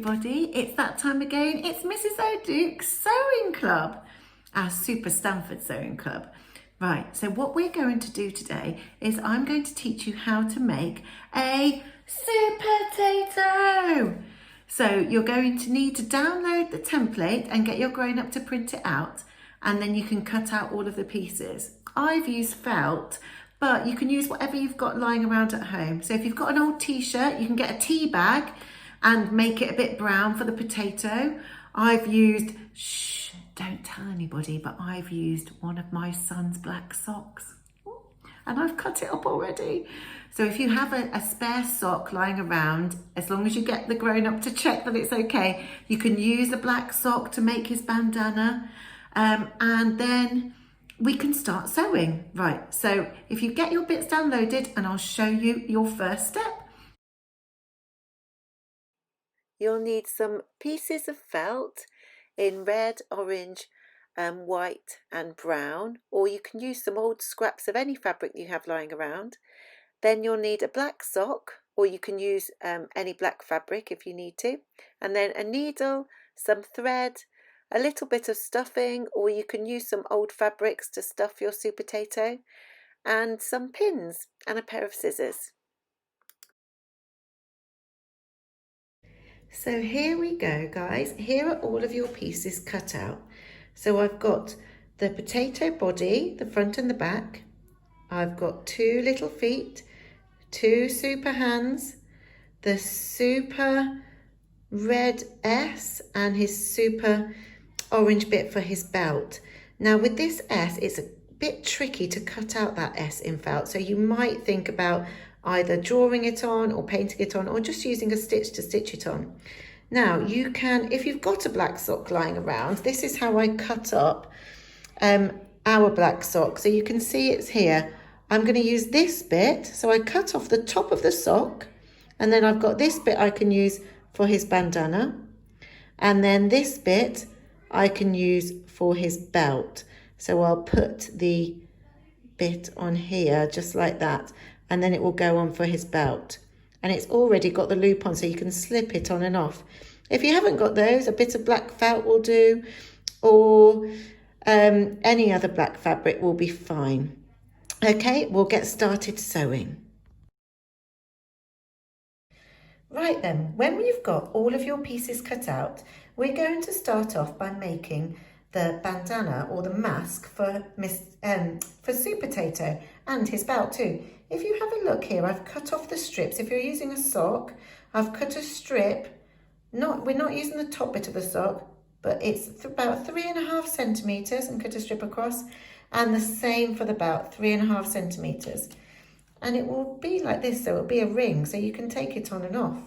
everybody, it's that time again. It's Mrs. O'Duke's Sewing Club, our Super Stanford Sewing Club. Right, so what we're going to do today is I'm going to teach you how to make a Supertato. So you're going to need to download the template and get your grown-up to print it out, and then you can cut out all of the pieces. I've used felt, but you can use whatever you've got lying around at home. So if you've got an old t-shirt, you can get a tea bag and make it a bit brown for the potato. I've used, don't tell anybody, but I've used one of my son's black socks and I've cut it up already. So if you have a spare sock lying around, as long as you get the grown-up to check that it's okay, you can use the black sock to make his bandana, and then we can start sewing. Right, so if you get your bits downloaded, and I'll show you your first step. You'll need some pieces of felt in red, orange, white and brown, or you can use some old scraps of any fabric you have lying around. Then you'll need a black sock, or you can use any black fabric if you need to, and then a needle, some thread, a little bit of stuffing, or you can use some old fabrics to stuff your Supertato, and some pins and a pair of scissors. So here we go, guys. Here are all of your pieces cut out. So I've got the potato body, the front and the back. I've got two little feet, two super hands, the super red S and his super orange bit for his belt. Now with this S, it's a bit tricky to cut out that S in felt. So you might think about either drawing it on or painting it on, or just using a stitch to stitch it on. Now you can, if you've got a black sock lying around, this is how I cut up our black sock. So you can see it's here. I'm going to use this bit. So I cut off the top of the sock, and then I've got this bit I can use for his bandana. And then this bit I can use for his belt. So I'll put the bit on here just like that, and then it will go on for his belt. And it's already got the loop on, so you can slip it on and off. If you haven't got those, a bit of black felt will do, or any other black fabric will be fine. Okay, we'll get started sewing. Right then, when you've got all of your pieces cut out, we're going to start off by making the bandana or the mask for Supertato and his belt too. If you have a look here, I've cut off the strips. If you're using a sock, I've cut a strip. We're not using the top bit of the sock, but it's about 3.5 centimeters, and cut a strip across, and the same for the belt, 3.5 centimeters. And it will be like this, so it'll be a ring, so you can take it on and off.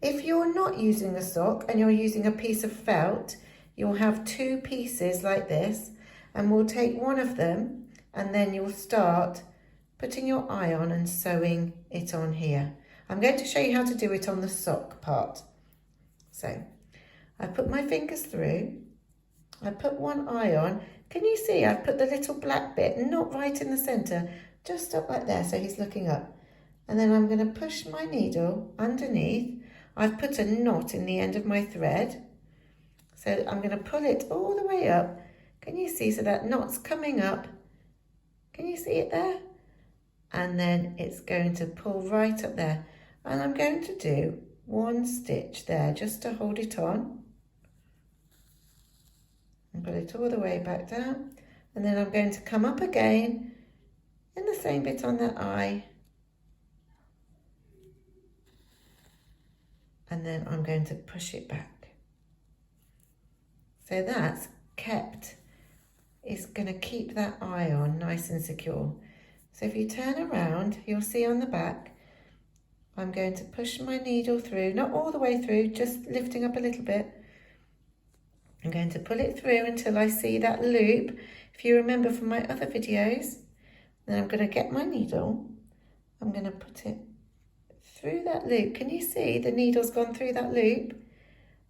If you're not using a sock and you're using a piece of felt, you'll have two pieces like this, and we'll take one of them, and then you'll start putting your eye on and sewing it on here. I'm going to show you how to do it on the sock part. So I put my fingers through, I put one eye on. Can you see I've put the little black bit, not right in the center, just up like there, so he's looking up. And then I'm going to push my needle underneath. I've put a knot in the end of my thread, so I'm going to pull it all the way up. Can you see? So that knot's coming up. Can you see it there? And then it's going to pull right up there. And I'm going to do one stitch there just to hold it on. And pull it all the way back down. And then I'm going to come up again in the same bit on that eye. And then I'm going to push it back. So that's kept, it's going to keep that eye on nice and secure. So if you turn around, you'll see on the back, I'm going to push my needle through, not all the way through, just lifting up a little bit. I'm going to pull it through until I see that loop. If you remember from my other videos, then I'm going to get my needle, I'm going to put it through that loop. Can you see the needle's gone through that loop?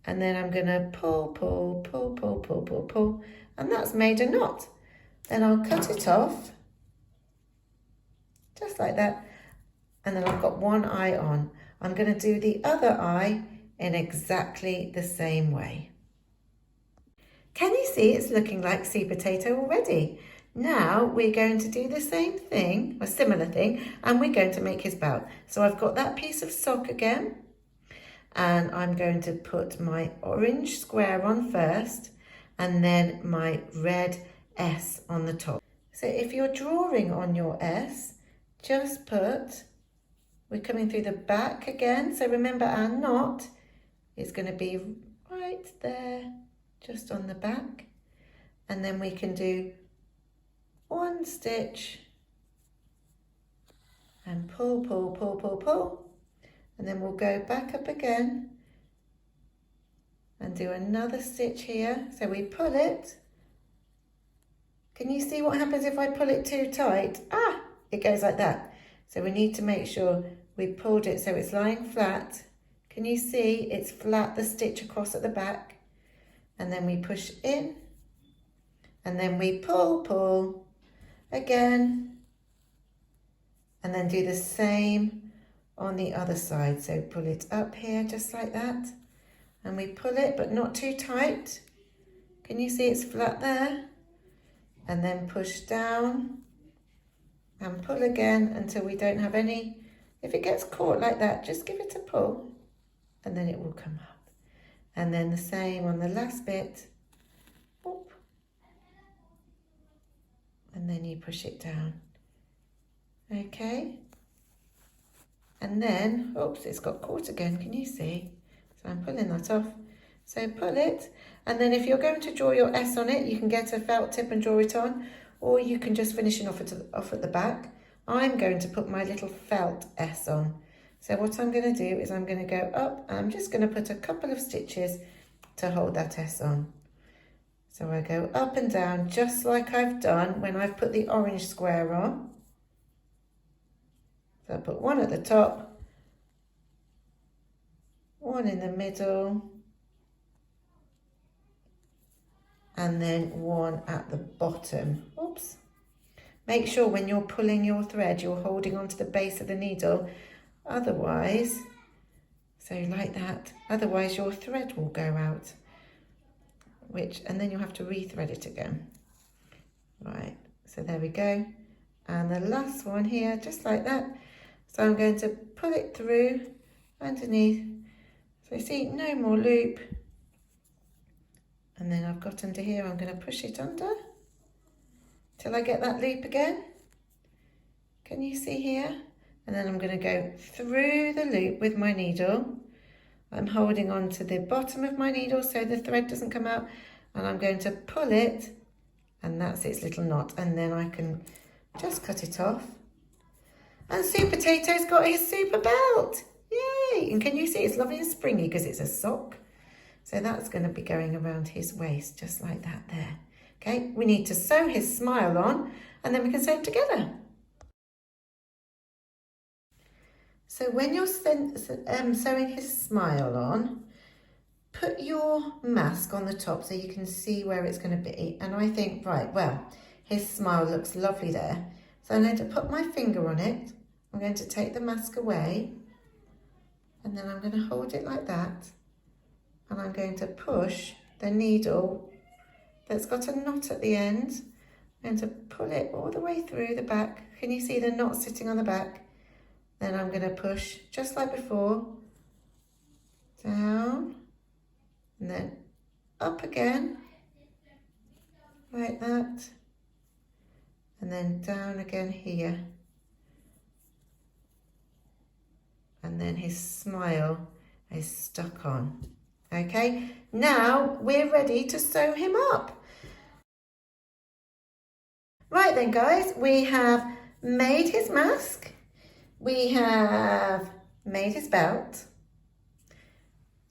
And then I'm going to pull, pull, pull, pull, pull, pull, pull, and that's made a knot. Then I'll cut it off, just like that, and then I've got one eye on. I'm going to do the other eye in exactly the same way. Can you see it's looking like Supertato already? Now we're going to do the same thing, or similar thing, and we're going to make his belt. So I've got that piece of sock again, and I'm going to put my orange square on first, and then my red S on the top. So if you're drawing on your S, just put, we're coming through the back again, so remember our knot is going to be right there, just on the back, and then we can do one stitch and pull, pull, pull, pull, pull, and then we'll go back up again and do another stitch here. So we pull it. Can you see what happens if I pull it too tight? It goes like that. So we need to make sure we pulled it so it's lying flat. Can you see it's flat, the stitch across at the back? And then we push in, and then we pull, pull again, and then do the same on the other side. So pull it up here just like that, and we pull it but not too tight. Can you see it's flat there? And then push down and pull again until we don't have any. If it gets caught like that, just give it a pull and then it will come up. And then the same on the last bit. Boop. And then you push it down. Okay. And then, oops, it's got caught again. Can you see? So I'm pulling that off. So pull it. And then if you're going to draw your S on it, you can get a felt tip and draw it on, or you can just finish it off at the back. I'm going to put my little felt S on. So what I'm going to do is I'm going to go up, and I'm just going to put a couple of stitches to hold that S on. So I go up and down just like I've done when I've put the orange square on. So I put one at the top, one in the middle, and then one at the bottom. Oops. Make sure when you're pulling your thread, you're holding onto the base of the needle. Otherwise, so like that, otherwise your thread will go out, and then you'll have to re-thread it again. Right, so there we go. And the last one here, just like that. So I'm going to pull it through underneath. So you see, no more loop. And then I've got under here, I'm going to push it under till I get that loop again. Can you see here? And then I'm going to go through the loop with my needle. I'm holding on to the bottom of my needle so the thread doesn't come out, and I'm going to pull it, and that's its little knot, and then I can just cut it off. And Supertato's got his super belt. Yay! And can you see it's lovely and springy because it's a sock? So that's going to be going around his waist just like that there. Okay, we need to sew his smile on, and then we can sew it together. So when you're sewing his smile on, put your mask on the top so you can see where it's going to be. And I think, right, well, his smile looks lovely there. So I'm going to put my finger on it. I'm going to take the mask away, and then I'm going to hold it like that. And I'm going to push the needle that's got a knot at the end. I'm going to pull it all the way through the back. Can you see the knot sitting on the back? Then I'm going to push, just like before, down, and then up again, like that, and then down again here. And then his smile is stuck on. Okay, now we're ready to sew him up. Right then, guys, we have made his mask. We have made his belt,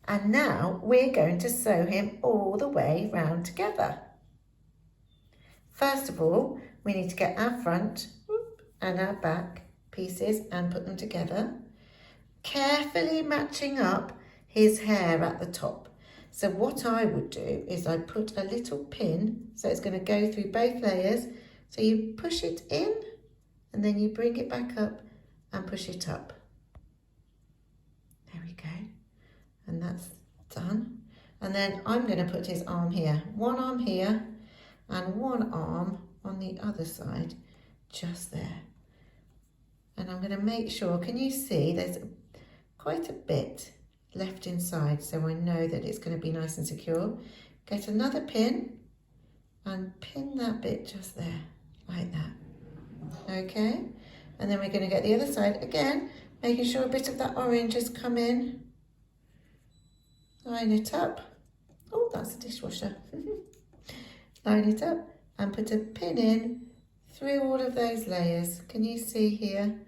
and now we're going to sew him all the way round together. First of all, we need to get our front and our back pieces and put them together, carefully matching up his hair at the top. So what I would do is I'd put a little pin, so it's going to go through both layers. So you push it in, and then you bring it back up and push it up. There we go. And that's done. And then I'm going to put his arm here. One arm here and one arm on the other side, just there. And I'm going to make sure, can you see there's quite a bit left inside, so I know that it's going to be nice and secure. Get another pin and pin that bit just there, like that. Okay, and then we're going to get the other side again, making sure a bit of that orange has come in. Line it up. Oh, that's a dishwasher. Line it up and put a pin in through all of those layers. Can you see here?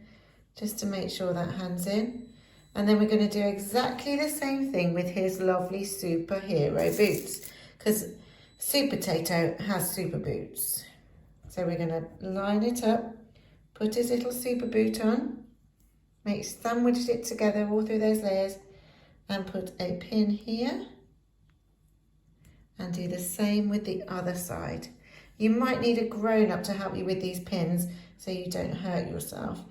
Just to make sure that hand's in. And then we're going to do exactly the same thing with his lovely superhero boots, because Supertato has super boots. So we're going to line it up, put his little super boot on, sandwich it together all through those layers, and put a pin here. And do the same with the other side. You might need a grown-up to help you with these pins so you don't hurt yourself.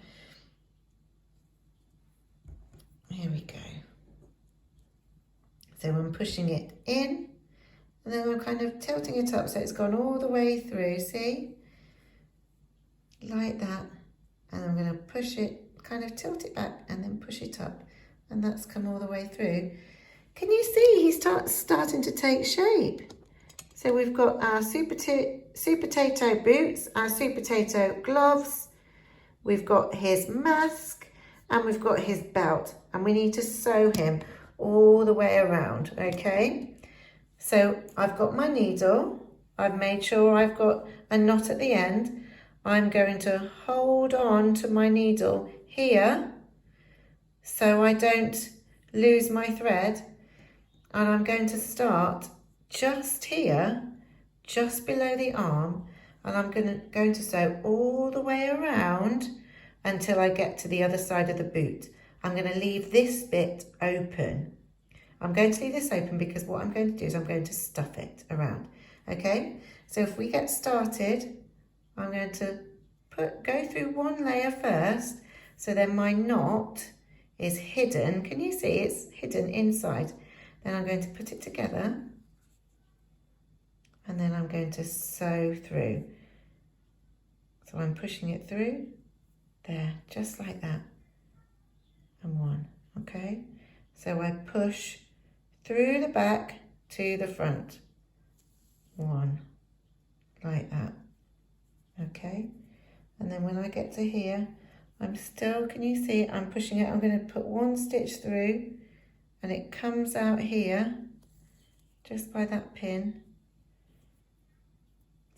Here we go. So I'm pushing it in, and then I'm kind of tilting it up so it's gone all the way through, see? Like that. And I'm going to push it, kind of tilt it back and then push it up. And that's come all the way through. Can you see he's starting to take shape? So we've got our Supertato boots, our Supertato gloves, we've got his mask, and we've got his belt. And we need to sew him all the way around, okay? So I've got my needle. I've made sure I've got a knot at the end. I'm going to hold on to my needle here so I don't lose my thread. And I'm going to start just here, just below the arm, and I'm going to sew all the way around until I get to the other side of the boot. I'm going to leave this bit open. I'm going to leave this open because what I'm going to do is I'm going to stuff it around. Okay, so if we get started, I'm going to go through one layer first, so then my knot is hidden. Can you see it's hidden inside? Then I'm going to put it together, and then I'm going to sew through. So I'm pushing it through there, just like that, and one, okay? So I push through the back to the front, one, like that, okay? And then when I get to here, I'm still, can you see, I'm pushing it, I'm going to put one stitch through, and it comes out here, just by that pin.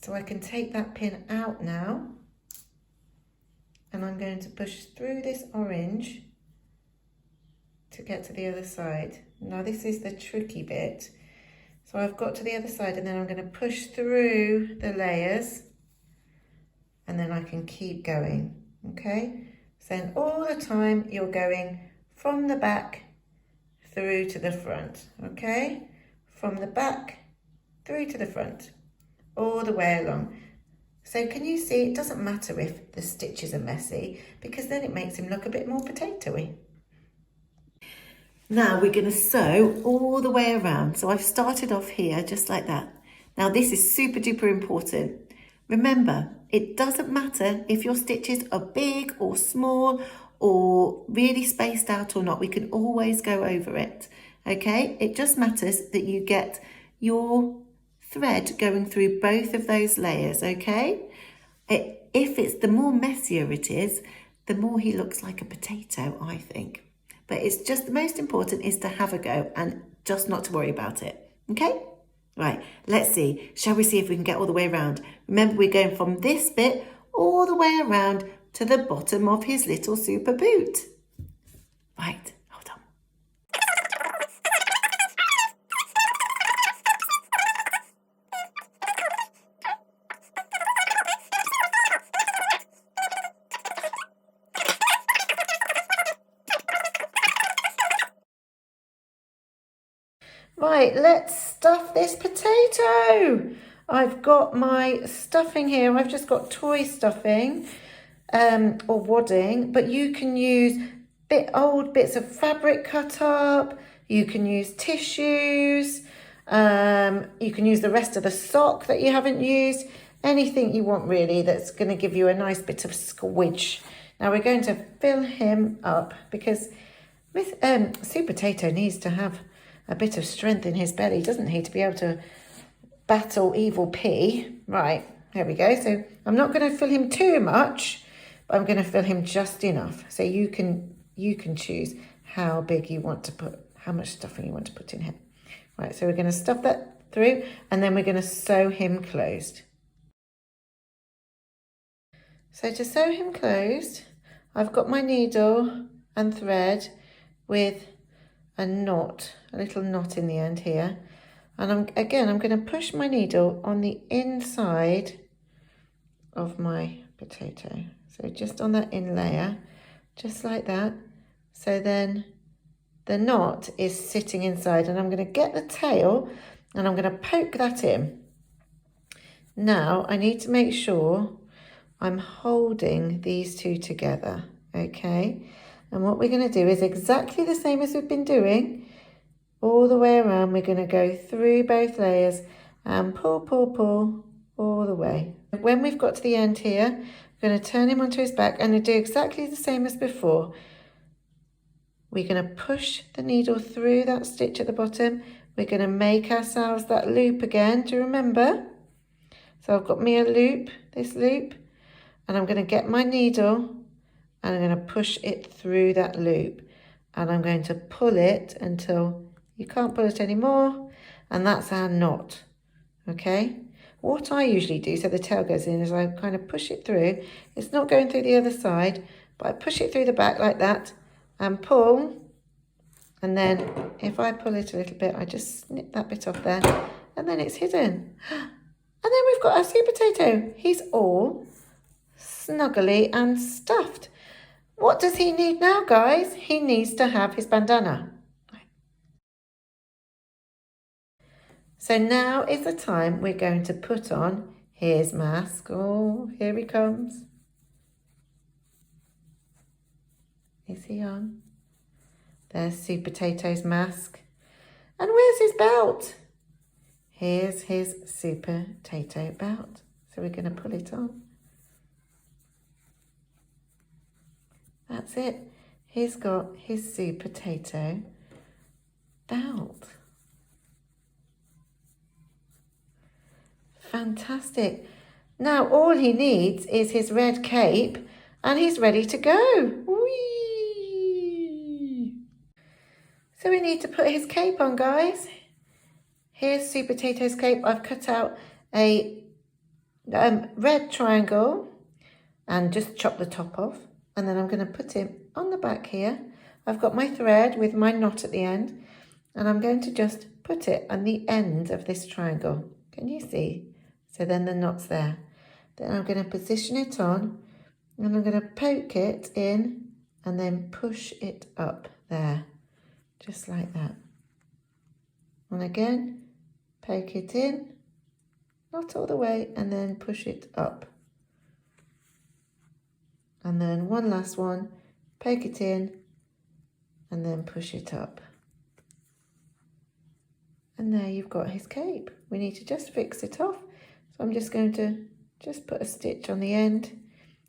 So I can take that pin out now, and I'm going to push through this orange to get to the other side. Now this is the tricky bit. So I've got to the other side, and then I'm going to push through the layers, and then I can keep going, okay? So all the time you're going from the back through to the front, okay? From the back through to the front, all the way along. So can you see, it doesn't matter if the stitches are messy, because then it makes him look a bit more potato-y. Now we're going to sew all the way around. So I've started off here just like that. Now this is super duper important. Remember, it doesn't matter if your stitches are big or small or really spaced out or not. We can always go over it, okay? It just matters that you get your thread going through both of those layers, okay? If it's the more messier it is, the more he looks like a potato, I think. But it's just the most important is to have a go and just not to worry about it, okay? Right, let's see. Shall we see if we can get all the way around? Remember, we're going from this bit all the way around to the bottom of his little super boot. Right, hold on. Right, let's stuff this potato. I've got my stuffing here. I've just got toy stuffing or wadding, but you can use old bits of fabric cut up. You can use tissues. You can use the rest of the sock that you haven't used. Anything you want really that's going to give you a nice bit of squidge. Now we're going to fill him up because Supertato needs to have a bit of strength in his belly, doesn't he, to be able to battle evil P. Right, there we go. So I'm not going to fill him too much, but I'm going to fill him just enough. So you can choose how big you want to put, how much stuffing you want to put in here. Right, so we're going to stuff that through and then we're going to sew him closed. So to sew him closed, I've got my needle and thread with a knot, a little knot in the end here. And I'm going to push my needle on the inside of my potato. So just on that in layer, just like that. So then the knot is sitting inside and I'm going to get the tail and I'm going to poke that in. Now I need to make sure I'm holding these two together, okay? And what we're going to do is exactly the same as we've been doing. All the way around, we're going to go through both layers and pull, pull, pull all the way. When we've got to the end here, we're going to turn him onto his back and do exactly the same as before. We're going to push the needle through that stitch at the bottom. We're going to make ourselves that loop again. Do you remember? So I've got me a loop, this loop, and I'm going to get my needle and I'm going to push it through that loop. And I'm going to pull it until you can't pull it anymore. And that's our knot, okay? What I usually do, so the tail goes in, is I kind of push it through. It's not going through the other side, but I push it through the back like that and pull. And then if I pull it a little bit, I just snip that bit off there and then it's hidden. And then we've got our Supertato. He's all snuggly and stuffed. What does he need now, guys? He needs to have his bandana. So now is the time we're going to put on his mask. Oh, here he comes. Is he on? There's Supertato's mask. And where's his belt? Here's his Supertato belt. So we're going to pull it on. That's it. He's got his Supertato belt. Fantastic. Now all he needs is his red cape and he's ready to go. Whee! So we need to put his cape on, guys. Here's Supertato's cape. I've cut out a red triangle and just chop the top off. And then I'm going to put him on the back here. I've got my thread with my knot at the end. And I'm going to just put it on the end of this triangle. Can you see? So then the knot's there. Then I'm going to position it on. And I'm going to poke it in. And then push it up there. Just like that. And again, poke it in. Not all the way. And then push it up. And then one last one, poke it in, and then push it up. And there you've got his cape. We need to just fix it off. So I'm just going to just put a stitch on the end.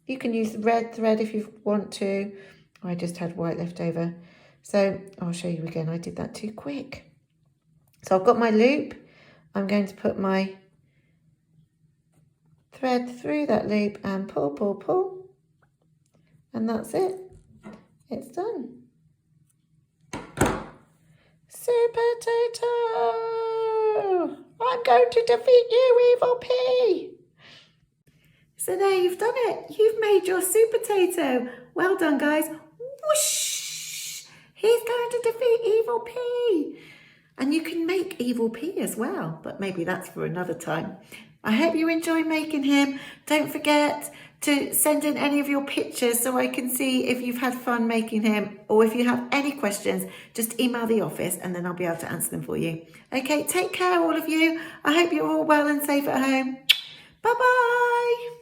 You can use red thread if you want to. I just had white left over. So I'll show you again. I did that too quick. So I've got my loop. I'm going to put my thread through that loop and pull, pull, pull. And that's it. It's done. Supertato! I'm going to defeat you, evil P! So there, you've done it. You've made your Supertato. Well done, guys. Whoosh! He's going to defeat evil P. And you can make evil P as well, but maybe that's for another time. I hope you enjoy making him. Don't forget to send in any of your pictures so I can see if you've had fun making him, or if you have any questions, just email the office and then I'll be able to answer them for you. Okay, take care all of you. I hope you're all well and safe at home. Bye-bye.